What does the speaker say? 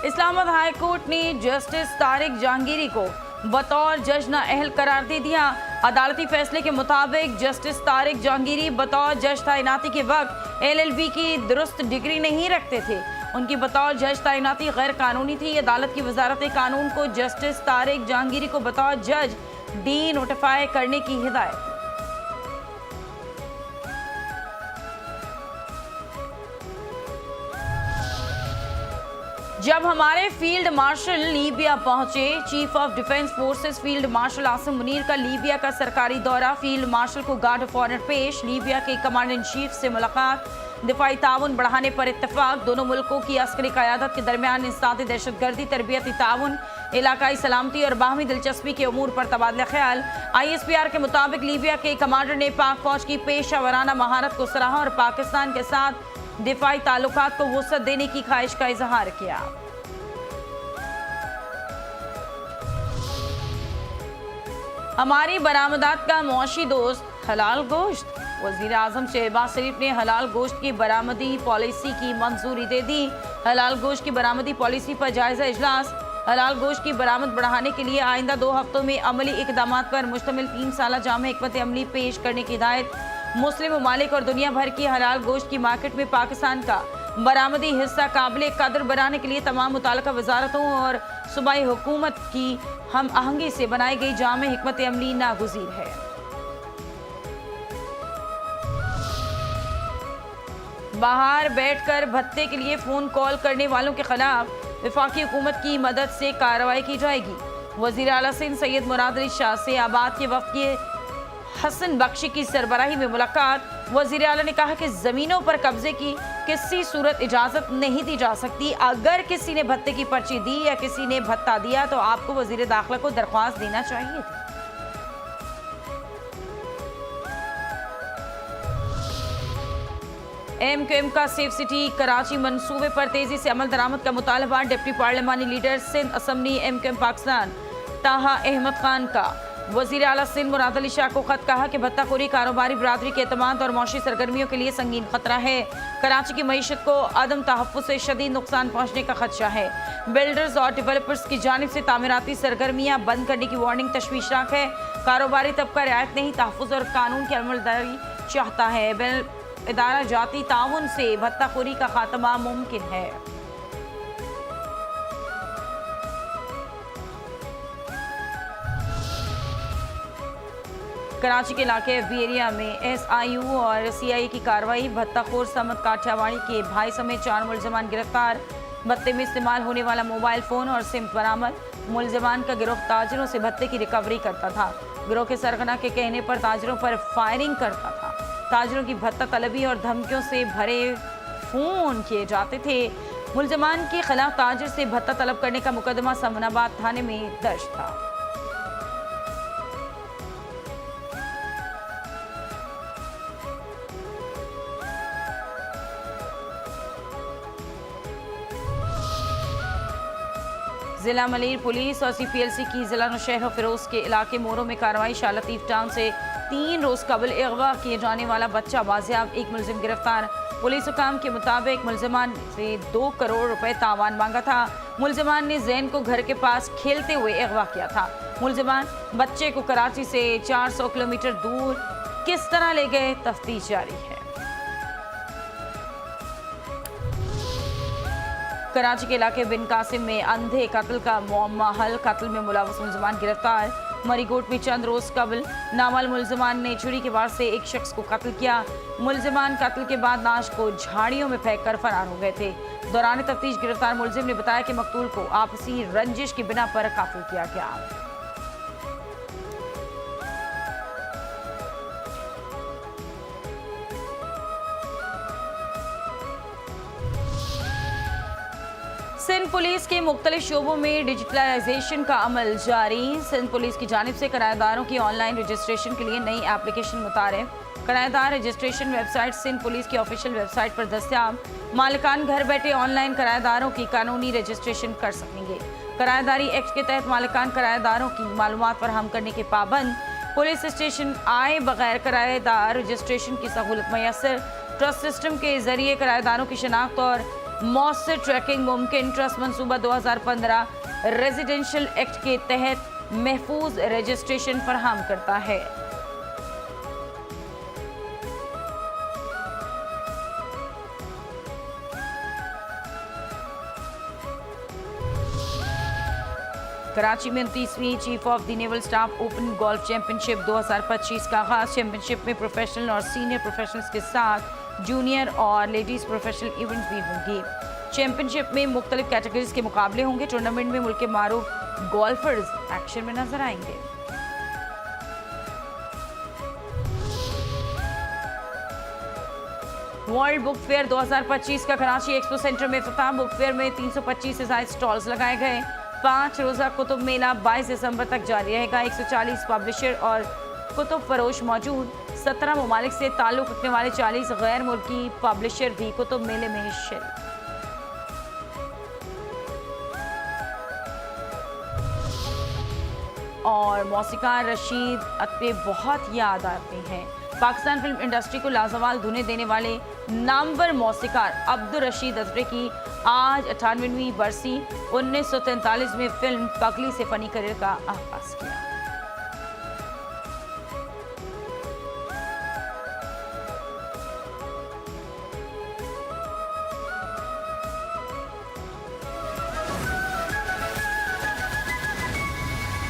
Islamabad high court ने justice Tariq Jahangiri को बतौर जज नाअहल करार दे दिया। अदालती फैसले के मुताबिक जस्टिस तारिक जहांगीरी बतौर जज तैनाती के वक्त LLB की दुरुस्त डिग्री नहीं रखते थे। उनकी बतौर जज तैनाती गैर कानूनी थी। अदालत की वजारत कानून को जस्टिस तारिक जहांगीरी को बतौर जज डी नोटिफाई करने की हिदायत। जब हमारे फील्ड मार्शल लीबिया पहुंचे, chief of defence forces field marshal Asim Munir का लीबिया का सरकारी दौरा। फील्ड मार्शल को गार्ड ऑफ ऑनर पेश। लीबिया के कमांडर इन चीफ से मुलाकात। दिफाई ताउन बढ़ाने पर इत्तेफाक। दोनों मुल्कों की अस्करी क़यादत के दरमियान इंसदादी दहशतगर्दी, तरबियती ताउन, इलाकाई सलामती और बाहमी दिलचस्पी के अमूर पर तबादला ख्याल। ISPR के मुताबिक लीबिया के कमांडर ने पाक फौज की पेशा वराना महारत को सराहा और पाकिस्तान के साथ दिफाई ताल्लुकात को वुसअत देने की ख्वाहिश का इजहार किया। हमारी बरामदात का मुआशी दोस्त हलाल गोश्त। वज़ीर आज़म शहबाज शरीफ ने हलाल गोश्त की बरामदी पॉलिसी की मंजूरी दे दी। हलाल गोश्त की बरामदी पॉलिसी पर जायजा इजलास। हलाल गोश्त की बरामद बढ़ाने के लिए आइंदा 2 हफ्तों में अमली इकदामात पर मुश्तमिल 3 साला जामे हिकमत अमली पेश करने की हिदायत। मुस्लिम ममालिक और दुनिया भर की हलाल गोश्त की मार्केट में पाकिस्तान का बरामदी हिस्सा काबिल कदर बनाने के लिए तमाम मुताल्लिका वजारतों और सूबाई हुकूमत की हम आहंगी से बनाई गई जामे हिकमत अमली नागुज़ीर है। बाहर बैठकर भत्ते के लिए फ़ोन कॉल करने वालों के खिलाफ वफाकी हुकूमत की मदद से कार्रवाई की जाएगी। वज़ीर आला सिंध सैयद मुराद अली शाह से आबाद के वक्त के हसन बख्शी की सरबराही में मुलाकात। वज़ीर आला ने कहा कि ज़मीनों पर कब्जे की किसी सूरत इजाज़त नहीं दी जा सकती। अगर किसी ने भत्ते की पर्ची दी या किसी ने भत्ता दिया तो आपको वज़ीर दाखिला को दरख्वास्त देना चाहिए थी। MQM का सेफ सिटी कराची मंसूबे पर तेजी से अमल दरामद का मुतालबा। डिप्टी पार्लिमानी leader Sindh assembly MQM Pakistan Taha Ahmed Khan का वज़ीर आला सिंध मुराद अली शाह को खत। कहा कि भत्ताखोरी कारोबारी बरादरी के एतमाद और मौशी सरगर्मियों के लिए संगीन खतरा है। कराची की मईशत को अदम तहफ़्फ़ुज़ से शदीद नुकसान पहुँचने का खदशा है। बिल्डर्स और डेवलपर्स की जानिब से तामीराती सरगर्मियाँ बंद करने की वार्निंग तशवीशनाक है। कारोबारी तबका रियायत नहीं, तहफ़्फ़ुज़ और कानून की अमलदारी चाहता है। इदारा जाती ताउन से भत्ताखोरी का खात्मा मुमकिन है। कराची के इलाके FB एरिया में SIU और CI की कार्रवाई। भत्ताखोर समत काठियावाड़ी के भाई समेत 4 मुलजमान गिरफ्तार। भत्ते में इस्तेमाल होने वाला मोबाइल फ़ोन और सिम बरामद। मुलजमान का गिरोह ताजरों से भत्ते की रिकवरी करता था। गिरोह के सरगना के कहने पर ताजरों पर फायरिंग करता था। ताजरों की भत्ता तलबी और धमकियों से भरे फ़ोन किए जाते थे। मुलजमान के खिलाफ ताजर से भत्ता तलब करने का मुकदमा समनाबाद थाने में दर्ज था। जिला मलीर पुलिस और CPLC की जिला नौशहर फिरोज के इलाके मोरों में कार्रवाई। शाह लतीफ टाउन से 3 रोज़ कबल अगवा किए जाने वाला बच्चा बाजियाब। 1 मुलजिम गिरफ्तार। पुलिस हुकाम के मुताबिक मुलजमान से 2 करोड़ रुपए तावान मांगा था। मुलजमान ने जैन को घर के पास खेलते हुए अगवा किया था। मुलजमान बच्चे को कराची से 400 किलोमीटर दूर किस तरह ले गए, तफ्तीश जारी है। कराची के इलाके बिन कासिम में अंधे कत्ल का मुअम्मा हल। कत्ल में मुलव्वस मुलजमान गिरफ्तार। मरीगोट में चंद रोज कबल नामल मुलजमान ने छुरी के वार से एक शख्स को कत्ल किया। मुलजमान कत्ल के बाद लाश को झाड़ियों में फेंक कर फरार हो गए थे। दौरान तफ्तीश गिरफ्तार मुलजिम ने बताया कि मकतूल को आपसी रंजिश की बिना पर काबू किया गया। सिंध पुलिस के मुख्तलिफ शोबों में डिजिटलाइजेशन का अमल जारी। सिंध पुलिस की जानिब से किराएदारों की ऑनलाइन रजिस्ट्रेशन के लिए नई एप्लीकेशन मुतारिफ। किराएदार रजिस्ट्रेशन वेबसाइट सिंध पुलिस की ऑफिशियल वेबसाइट पर दस्तियाब। मालिकान घर बैठे ऑनलाइन किराएदारों की कानूनी रजिस्ट्रेशन कर सकेंगे। किराएदारी एक्ट के तहत मालिकान किराएदारों की मालूमात फराहम करने के पाबंद। पुलिस स्टेशन आए बगैर किराएदार रजिस्ट्रेशन की सहूलत मैसर। ट्रस्ट सिस्टम के जरिए किराएदारों की शनाख्त और मौसर ट्रैकिंग मुमकिन ट्रस्ट मंसूबा 2015 रेजिडेंशियल एक्ट के तहत महफूज रजिस्ट्रेशन फराहम करता है। कराची में 29वीं chief of the naval staff open golf championship 2025 का आगाज। चैंपियनशिप में प्रोफेशनल और सीनियर प्रोफेशनल्स के साथ जूनियर और लेडीज प्रोफेशनल इवेंट्स भी होंगी। चैंपियनशिप में मुख्तलिफ कैटेगरीज के मुकाबले होंगे। टूर्नामेंट में मुल्क के मारूफ गोल्फर्स एक्शन में नजर आएंगे। वर्ल्ड बुक फेयर 2025 का कराची एक्सपो सेंटर में इफ्तिताह। बुक फेयर में 325 से ज्यादा स्टॉल्स लगाए गए। 5 रोज़ा कुतुब मेला 22 दिसंबर तक जारी रहेगा। 140 पब्लिशर और कुतुब फरोश मौजूद। 17 ममालिक से ताल्लुक़ रखने वाले 40 गैर मुल्की पब्लिशर भी कुतुब मेले में शिरकत। और मौसीकार रशीद अत्ते बहुत याद आते हैं। पाकिस्तान फिल्म इंडस्ट्री को लाजवाल धुनें देने वाले नामवर मौसीकार अब्दुल रशीद अत्ते की आज 98वीं बरसी। 1943 में फिल्म पगली से फनी करियर का आगाज किया।